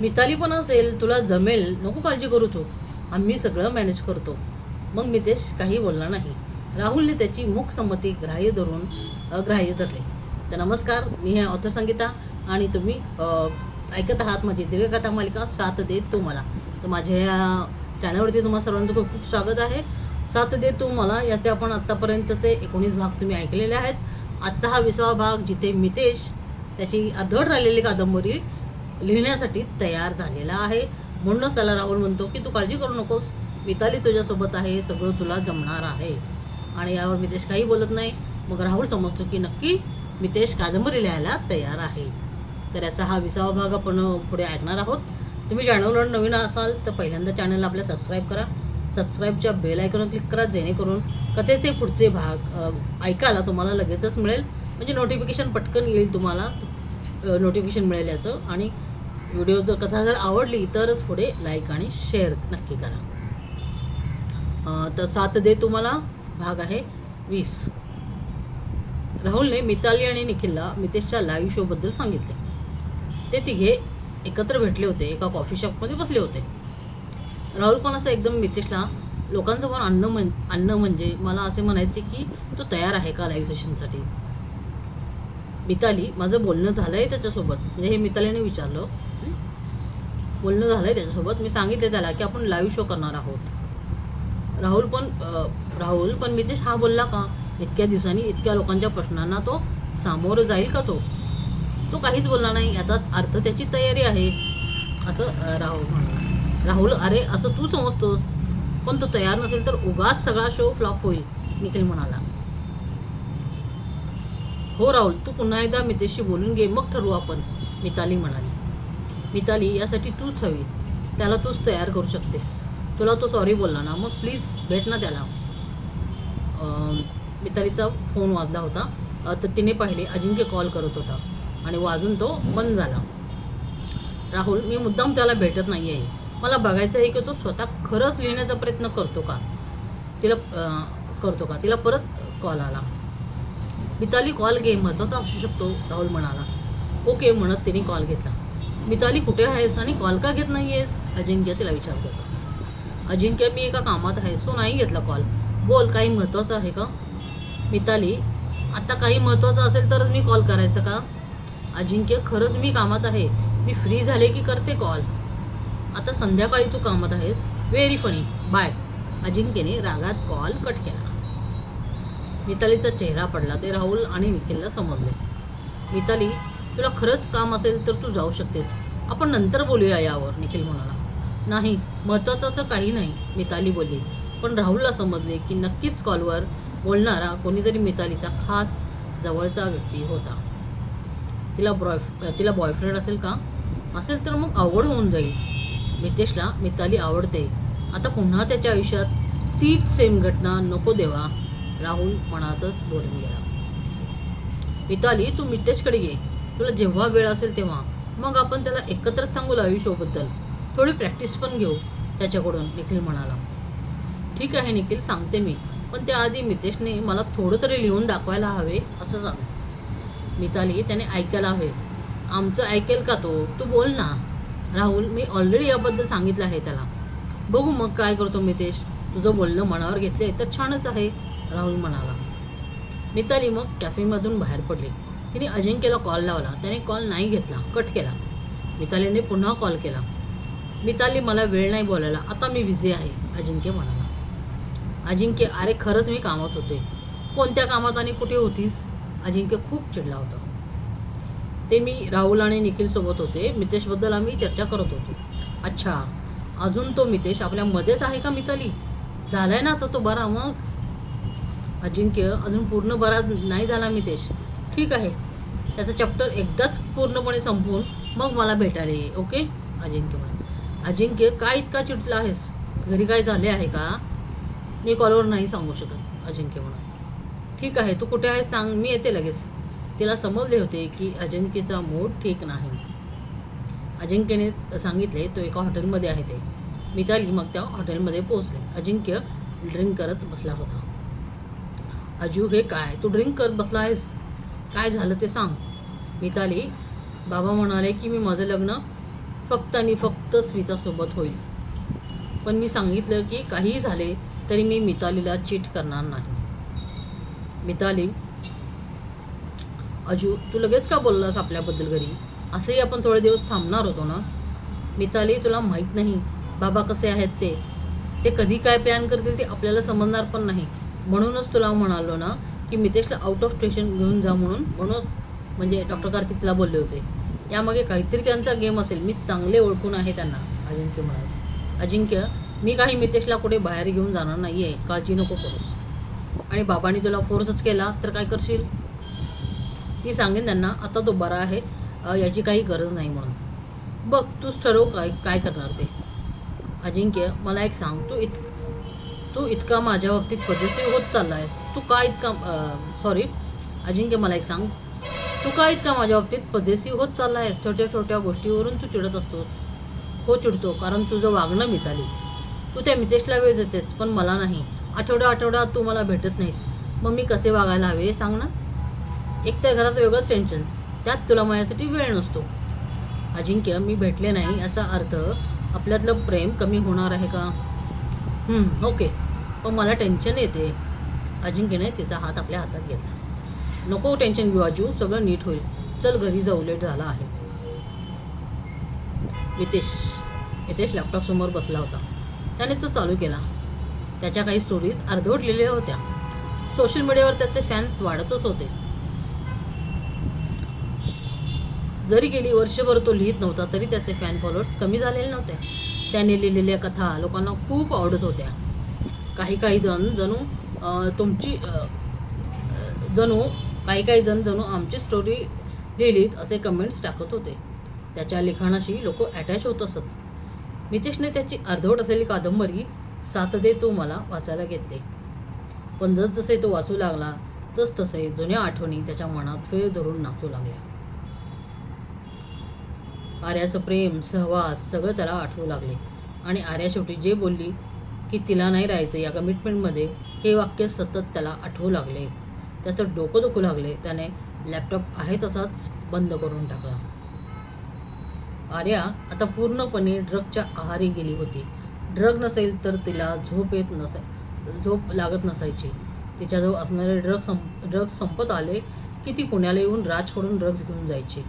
मिताली पण असेल, तुला जमेल, नको काळजी करू तू, आम्ही सगळं मॅनेज करतो. मग मितेश काही बोलला नाही. राहुलने त्याची मूक संमती ग्राह्य धरून अग्राह्य धरले. तर नमस्कार, मी आहे ऑथर संगीता आणि तुम्ही ऐकत आहात माझी दीर्घकथा मालिका साथ देत तू मला. तर माझ्या या चॅनलवरती तुम्हाला सर्वांचं खूप खूप स्वागत आहे. साथ देत तू मला याचे आपण आत्तापर्यंतचे 19 भाग तुम्ही ऐकलेले आहेत. आजचा हा 20वा भाग, जिथे मितेश त्याची अधड राहिलेली कादंबरी लिहिण्यासाठी तयार झालेला आहे. म्हणूनच त्याला राहुल म्हणतो की तू काळजी करू नकोस, मिताली तुझ्यासोबत आहे, सगळं तुला जमणार आहे. आणि यावर मितेश काही बोलत नाही. मग राहुल समजतो की नक्की मितेश कादंबरी लिहायला तयार आहे. तर याचा हा 20वा भाग आपण पुढे ऐकणार आहोत. तुम्ही चॅनलवर नवीन असाल तर पहिल्यांदा चॅनलला आपल्या सबस्क्राईब करा. सबस्क्राईबच्या बेल आयकॉनवर क्लिक करा, जेणेकरून कथेचे पुढचे भाग ऐकायला तुम्हाला लगेचच मिळेल. म्हणजे नोटिफिकेशन पटकन येईल, तुम्हाला नोटिफिकेशन मिळेल याचं. आणि व्हिडिओ जर कथा जर आवडली तरच पुढे लाईक आणि शेअर नक्की करा. तर साथ दे तुम्हाला भाग आहे 20. राहुलने मिताली आणि निखिलला मितेशच्या लाईव्ह शोबद्दल सांगितले. ते तिघे एकत्र भेटले होते, एका कॉफी शॉपमध्ये बसले होते. राहुल पण असं एकदम मितेशला, लोकांचं पण अन्न म्हणजे मला असे म्हणायचे की तो तयार आहे का लाईव्ह सेशनसाठी. मिताली, माझं बोलणं झालं आहे त्याच्यासोबत, म्हणजे हे मितालीने विचारलं. बोलणं झालं आहे त्याच्यासोबत, मी सांगितले त्याला की आपण लाईव्ह शो करणार आहोत. राहुल पण मितेश हा बोलला का? इतक्या दिवसांनी इतक्या लोकांच्या प्रश्नांना तो सामोरं जाईल का? तो काहीच बोलला नाही. याचा अर्थ त्याची तयारी आहे असं राहुल म्हणाला. राहुल, अरे असं तू समजतोस, पण तो तयार नसेल तर उगाच सगळा शो फ्लॉप होईल, निखिल म्हणाला. हो राहुल, तू पुन्हा एकदा मितेशशी बोलून घे, मग ठरवू आपण, मिताली म्हणाली. मिताली, यासाठी तूच हवी, त्याला तूच तयार करू शकतेस. तुला तो सॉरी बोलला ना, मग प्लीज भेट ना त्याला. मितालीचा फोन वाजला होता. तर तिने पाहिले अजिंक्य कॉल करत होता आणि वाजून तो बंद झाला. राहुल, मी मुद्दाम त्याला भेटत नाही आहे, मला बघायचं आहे की तो स्वतः खरंच लिहिण्याचा प्रयत्न करतो का. तिला परत कॉल आला. मिताली, कॉल घे, महत्त्वाचा असू शकतो, राहुल म्हणाला. ओके म्हणत तिने कॉल घेतला. मिताली, कुठे आहेस आणि कॉल का घेत नाही आहेस, अजिंक्य तिला विचारत होता. अजिंक्य, मी एका कामात आहे, सो नाही घेतला कॉल. बोल, काही महत्त्वाचं आहे का? मिताली, आता काही महत्त्वाचं असेल तरच मी कॉल करायचं का? अजिंक्य, खरंच मी कामात आहे, मी फ्री झाले की करते कॉल. आता संध्याकाळी तू कामात आहेस, व्हेरी फनी, बाय. अजिंक्यने रागात कॉल कट केला. मितालीचा चेहरा पडला ते राहुल आणि निखिलला समजले. मिताली, तुला खरंच काम असेल तर तू जाऊ शकतेस, आपण नंतर बोलूया यावर, निखिल म्हणाला. नाही, महत्त्वाचं असं काही नाही, मिताली बोलली. पण राहुलला समजले की नक्कीच कॉलवर बोलणारा कोणीतरी मितालीचा खास जवळचा व्यक्ती होता. तिला बॉयफ्रेंड असेल का? असेल तर मग अवघड होऊन जाईल. मितेशला मिताली आवडते, आता पुन्हा त्याच्या आयुष्यात तीच सेम घटना नको देवा, राहुल मनातच बोलून गेला. मिताली, तू मितेशकडे घे, तुला जेव्हा वेळ असेल तेव्हा, मग आपण त्याला एकत्रच सांगू लाईव्ह शोबद्दल, थोडी प्रॅक्टिस पण घेऊ त्याच्याकडून, निखिल म्हणाला. ठीक आहे निखिल, सांगते मी, पण त्याआधी मितेशने मला थोडं तरी लिहून दाखवायला हवे असं सांग. मिताली, त्याने ऐकायला हवे. आमचं ऐकेल का तो? तू बोल ना. राहुल, मी ऑलरेडी याबद्दल सांगितलं आहे त्याला. बघू मग काय करतो मितेश, तुझं बोलणं मनावर घेतले तर छानच आहे, राहुल म्हणाला. मिताली मग कॅफेमधून बाहेर पडली. तिने अजिंक्यला कॉल लावला, त्याने कॉल नाही घेतला, कट केला. मितालीने पुन्हा कॉल केला. मिताली, मला वेळ नाही बोलायला, आता मी बिझी आहे, अजिंक्य म्हणाला. अजिंक्य, अरे खरंच मी कामात होते. कोणत्या कामात आणि कुठे होतीस? अजिंक्य खूप चिडला होता. ते मी राहुल आणि निखिल सोबत होते, मितेशबद्दल आम्ही चर्चा करत होतो. अच्छा, अजून तो मितेश आपल्या मध्येच आहे का मिताली? झालाय ना आता तो बरा मग? अजिंक्य, अजून पूर्ण बरा नाही झाला मितेश. ठीक आहे, त्याचा चॅप्टर एकदाच पूर्णपणे संपवून मग मला भेटायला ये, ओके, अजिंक्य म्हणाला. अजिंक्य, काय इतका चिडला आहेस? घरी काय झाले आहे का? मी कॉलवर नाही सांगू शकत, अजिंक्य म्हणाला. ठीक आहे, तू कुठे आहेस सांग, मी येते लगेच. तिला समजले होते की अजिंक्यचा मूड ठीक नाही. अजिंक्यने सांगितले तो एका हॉटेलमध्ये आहे ते. मिताली मग त्या हॉटेलमध्ये पोहोचले. अजिंक्य ड्रिंक करत बसला होता. अजू, हे काय, तू ड्रिंक करत बसला आहेस? काय झालं ते सांग. मिताली, बाबा म्हणाले की मी माझं लग्न फक्त आणि फक्त स्मितासोबत होईल. पण मी सांगितलं की काहीही झाले तरी मी मितालीला चीट करणार नाही. मिताली, अजू तू लगेच का बोललास आपल्याबद्दल घरी? असंही आपण थोडे दिवस थांबणार होतो ना. मिताली, तुला माहीत नाही बाबा कसे आहेत ते कधी काय प्लॅन करतील ते आपल्याला समजणार पण नाही. म्हणूनच तुला म्हणालो ना की मितेशला आउट ऑफ स्टेशन घेऊन जा म्हणूनच म्हणजे डॉक्टर कार्तिक तिला बोलले होते. यामागे काहीतरी त्यांचा गेम असेल. मी चांगले ओळखून आहे त्यांना, अजिंक्य म्हणाले. अजिंक्य, मी काही मितेशला कुठे बाहेर घेऊन जाणार नाही आहे, काळजी नको करू. आणि बाबांनी तुला फोर्सच केला तर काय करशील? मी सांगेन त्यांना आता तो बरा आहे, याची काही गरज नाही म्हणून. बघ तूच ठरव काय करणार ते. अजिंक्य, मला एक सांग, तू इतका माझ्या बाबतीत पॉझिटिव्ह होत चालला आहेस. तू का इतका अजिंक्य, मला एक सांग, तू का इतका माझ्या बाबतीत पॉझिटिव्ह होत चालला आहेस? छोट्या छोट्या गोष्टीवरून तू चिडत असतोस. हो चिडतो, कारण तुझं वागणं मिताली. तू त्या मितेशला वेळ देतेस पण मला नाही. आठवडा तू मला भेटत नाहीस. मग मी कसे वागायला हवे सांग ना. एक तर घरात वेगळंच टेन्शन, त्यात तुला माझ्यासाठी वेळ नसतो. अजिंक्य, मी भेटले नाही याचा अर्थ आपल्यातलं प्रेम कमी होणार आहे का? ओके, पण मला टेन्शन येते. अजिंक्यने तिचा हात आपल्या हातात घेतला. नको टेन्शन घेऊ अजू, सगळं नीट होईल. चल घरी जाऊ, लेट झाला आहे. हितेश लॅपटॉप समोर बसला होता. त्याने तो चालू केला. त्याच्या काही स्टोरीज अर्धवट लिहिलेल्या होत्या. सोशल मीडियावर त्याचे फॅन्स वाढतच होते. जरी गेली वर्षभर तो लिहित नव्हता तरी त्याचे फॅन फॉलोअर्स कमी झालेले नव्हते. त्याने लिहिलेल्या कथा लोकांना खूप आवडत होत्या. काही जण जणू आमची स्टोरी लिहिलीत असे कमेंट्स टाकत होते. त्याच्या लिखाणाशी लोक अटॅच होत असत. मितेशने त्याची अर्धवट असलेली कादंबरी साथ दे तू मला वाचायला घेतली. पण जसजसे तो वाचू लागला तसतसे जुन्या आठवणी त्याच्या मनात फेर धरून नाचू लागल्या. आर्याचं प्रेम, सहवास सगळं त्याला आठवू लागले. आणि आर्या शेवटी जे बोलली की तिला नाही राहायचं या कमिटमेंटमध्ये, हे वाक्य सतत त्याला आठवू लागले. त्याचं डोकं दुखू लागले. त्याने लॅपटॉप आहे तसाच बंद करून टाकला. आर्या आता पूर्णपणे ड्रगच्या आहारी गेली होती. ड्रग नसेल तर तिला झोप लागत नसायची. तिच्याजवळ असणारे ड्रग्स संपत आले की ती पुण्याला येऊन राजकडून ड्रग्ज घेऊन जायची.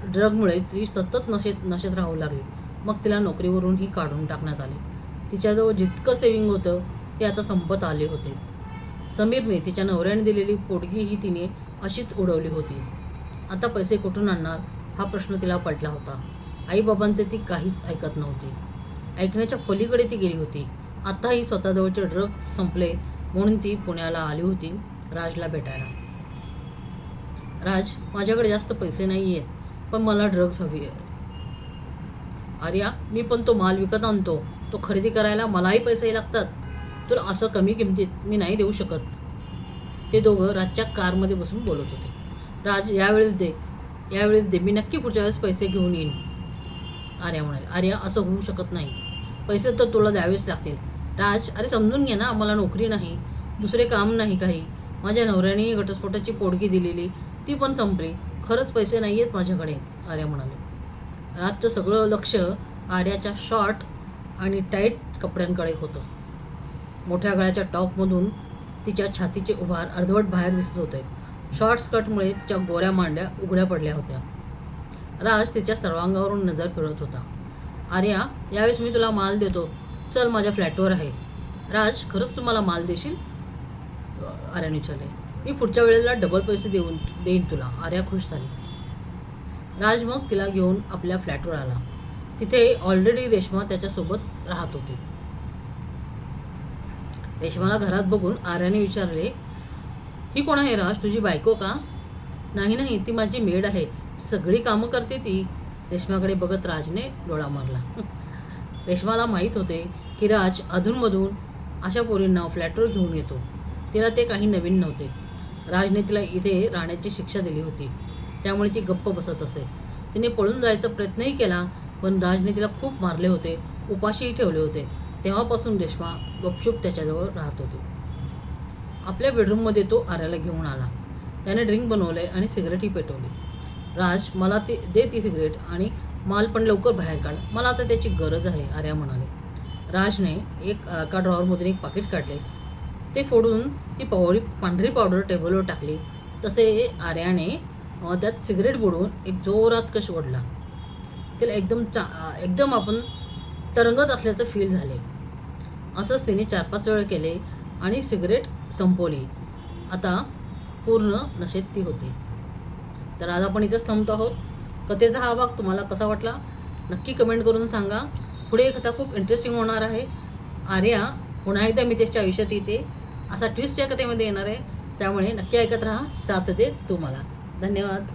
ड्रगमुळे ती सतत नशेत राहू लागली. मग तिला नोकरीवरूनही काढून टाकण्यात आले. तिच्याजवळ जितकं सेव्हिंग होतं ते आता संपत आले होते. समीरने तिच्या नवऱ्याने दिलेली पोटगीही तिने अशीच उडवली होती. आता पैसे कुठून आणणार हा प्रश्न तिला पडला होता. आईबाबांचे ती काहीच ऐकत नव्हती. ऐकण्याच्या पलीकडे ती गेली होती. आताही स्वतःजवळचे ड्रग संपले म्हणून ती पुण्याला आली होती राजला भेटायला. राज, माझ्याकडे जास्त पैसे नाही आहेत पण मला ड्रग्ज हवी आहे. आर्या, मी पण तो माल विकत आणतो. तो खरेदी करायला मलाही पैसे लागतात. तुला असं कमी किमतीत मी नाही देऊ शकत. ते दोघं राजच्या कारमध्ये बसून बोलत होते. राज, यावेळेस दे, मी नक्की पुढच्या वेळेस पैसे घेऊन येईन. आर्या म्हणाले. आर्या, असं होऊ शकत नाही. पैसे तर तुला द्यावेच लागतील. राज, अरे समजून घे ना, मला नोकरी नाही, दुसरे काम नाही काही. माझ्या नवऱ्याने घटस्फोटाची पोटगी दिलेली ती पण संपली. खरंच पैसे नाही आहेत माझ्याकडे, आर्या म्हणाले. राजचं सगळं लक्ष आर्याच्या शॉर्ट आणि टाईट कपड्यांकडे होतं. मोठ्या गळ्याच्या टॉपमधून तिच्या छातीचे उभार अर्धवट बाहेर दिसत होते. शॉर्ट स्कर्टमुळे तिच्या गोऱ्या मांड्या उघड्या पडल्या होत्या. राज तिच्या सर्वांगावरून नजर फिरवत होता. आर्या, यावेळेस मी तुला माल देतो. चल, माझ्या फ्लॅटवर आहे. राज, खरंच तू मला माल देशील? आर्याने विचारले. मी पुढच्या वेळेला डबल पैसे देईन तुला. आर्या खुश झाली. राज मग तिला घेऊन आपल्या फ्लॅटवर आला. तिथे ऑलरेडी रेश्मा त्याच्यासोबत राहत होती. रेश्माला घरात बघून आर्याने विचारले, ही कोण आहे राज, तुझी बायको का? नाही, ती माझी मेड आहे, सगळी कामं करते ती. रेश्माकडे बघत राजने डोळा मारला. रेश्माला माहीत होते की राज अधूनमधून अशा पोरींना फ्लॅटवर घेऊन येतो. तिला ते काही नवीन नव्हते. राजने तिला इथे राहण्याची शिक्षा दिली होती, त्यामुळे ती गप्प बसत असे. तिने पळून जायचा प्रयत्नही केला पण राजने तिला खूप मारले होते, उपाशीही ठेवले होते. तेव्हापासून रेश्मा गपचूप त्याच्याजवळ राहत होती. आपल्या बेडरूममध्ये तो आर्याला घेऊन आला. त्याने ड्रिंक बनवले आणि सिगरेटही पेटवली. राज, मला दे ती सिगरेट आणि माल पण लवकर बाहेर काढ, मला आता त्याची गरज आहे, आर्या म्हणाले. राजने एका ड्रॉवरमधून एक पाकिट काढले. ते फोडून ती पांढरी पावडर टेबलवर टाकली. तसे आर्याने त्यात सिगरेट बुडवून एक जोरात कश ओढला. तिला एकदम आपण तरंगत असल्याचं फील झाले. असंच तिने 4-5 वेळा केले आणि सिगरेट संपवली. आता पूर्ण नशेत ती होती. तर आज आपण इथेच थांबतो आहोत. कथेचा हा भाग तुम्हाला कसा वाटला नक्की कमेंट करून सांगा. पुढे कथा खूप इंटरेस्टिंग होणार आहे. आर्या पुन्हा एकदा मितेशच्या आयुष्यात येते असा ट्विस्ट या कथेमध्ये येणार आहे. त्यामुळे नक्की ऐकत राहा. साथ दे तुम्हाला. धन्यवाद.